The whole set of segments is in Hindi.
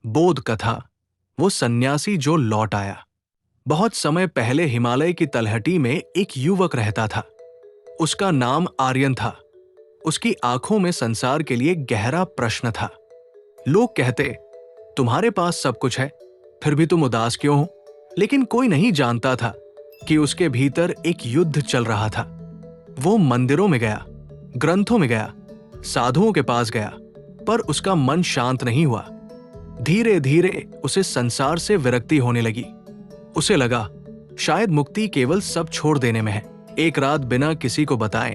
बोध कथा। वो सन्यासी जो लौट आया। बहुत समय पहले हिमालय की तलहटी में एक युवक रहता था। उसका नाम आर्यन था। उसकी आंखों में संसार के लिए गहरा प्रश्न था। लोग कहते, तुम्हारे पास सब कुछ है, फिर भी तुम उदास क्यों हो? लेकिन कोई नहीं जानता था कि उसके भीतर एक युद्ध चल रहा था। वो मंदिरों में गया, ग्रंथों में गया, साधुओं के पास गया, पर उसका मन शांत नहीं हुआ। धीरे धीरे उसे संसार से विरक्ति होने लगी। उसे लगा शायद मुक्ति केवल सब छोड़ देने में है। एक रात बिना किसी को बताए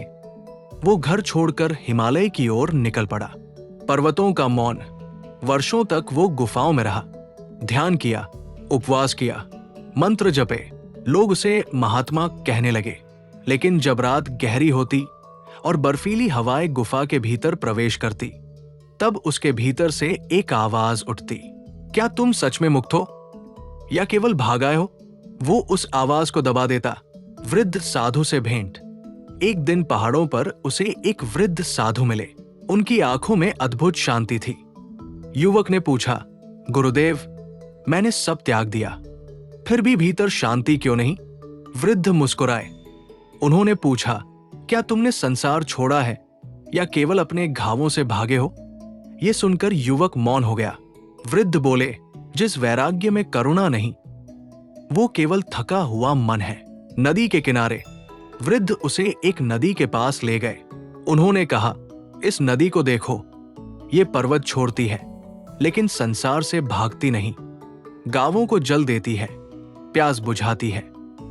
वो घर छोड़कर हिमालय की ओर निकल पड़ा। पर्वतों का मौन। वर्षों तक वो गुफाओं में रहा, ध्यान किया, उपवास किया, मंत्र जपे। लोग उसे महात्मा कहने लगे। लेकिन जब रात गहरी होती और बर्फीली हवाएं गुफा के भीतर प्रवेश करती, तब उसके भीतर से एक आवाज उठती, क्या तुम सच में मुक्त हो या केवल भाग आए हो? वो उस आवाज को दबा देता। वृद्ध साधु से भेंट। एक दिन पहाड़ों पर उसे एक वृद्ध साधु मिले। उनकी आंखों में अद्भुत शांति थी। युवक ने पूछा, गुरुदेव, मैंने सब त्याग दिया, फिर भी भीतर शांति क्यों नहीं? वृद्ध मुस्कुराए। उन्होंने पूछा, क्या तुमने संसार छोड़ा है या केवल अपने घावों से भागे हो? यह सुनकर युवक मौन हो गया। वृद्ध बोले, जिस वैराग्य में करुणा नहीं, वो केवल थका हुआ मन है। नदी के किनारे वृद्ध उसे एक नदी के पास ले गए। उन्होंने कहा, इस नदी को देखो, ये पर्वत छोड़ती है लेकिन संसार से भागती नहीं। गांवों को जल देती है, प्यास बुझाती है,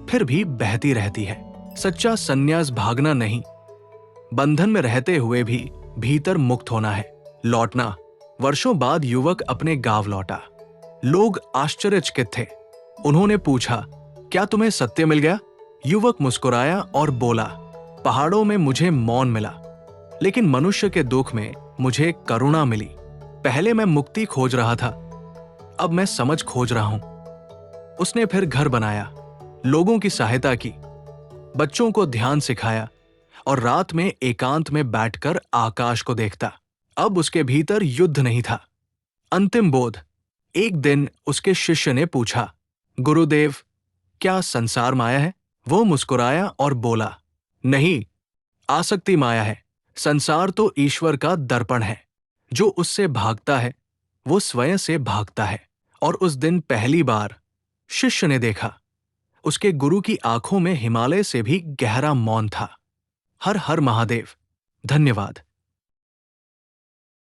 फिर भी बहती रहती है। सच्चा संन्यास भागना नहीं, बंधन में रहते हुए भी भीतर मुक्त होना है। लौटना। वर्षों बाद युवक अपने गांव लौटा। लोग आश्चर्यचकित थे। उन्होंने पूछा, क्या तुम्हें सत्य मिल गया? युवक मुस्कुराया और बोला, पहाड़ों में मुझे मौन मिला, लेकिन मनुष्य के दुख में मुझे करुणा मिली। पहले मैं मुक्ति खोज रहा था, अब मैं समझ खोज रहा हूं। उसने फिर घर बनाया, लोगों की सहायता की, बच्चों को ध्यान सिखाया और रात में एकांत में बैठकर आकाश को देखता। अब उसके भीतर युद्ध नहीं था। अंतिम बोध। एक दिन उसके शिष्य ने पूछा, गुरुदेव, क्या संसार माया है? वो मुस्कुराया और बोला, नहीं, आसक्ति माया है। संसार तो ईश्वर का दर्पण है। जो उससे भागता है वो स्वयं से भागता है। और उस दिन पहली बार शिष्य ने देखा, उसके गुरु की आंखों में हिमालय से भी गहरा मौन था। हर हर महादेव। धन्यवाद।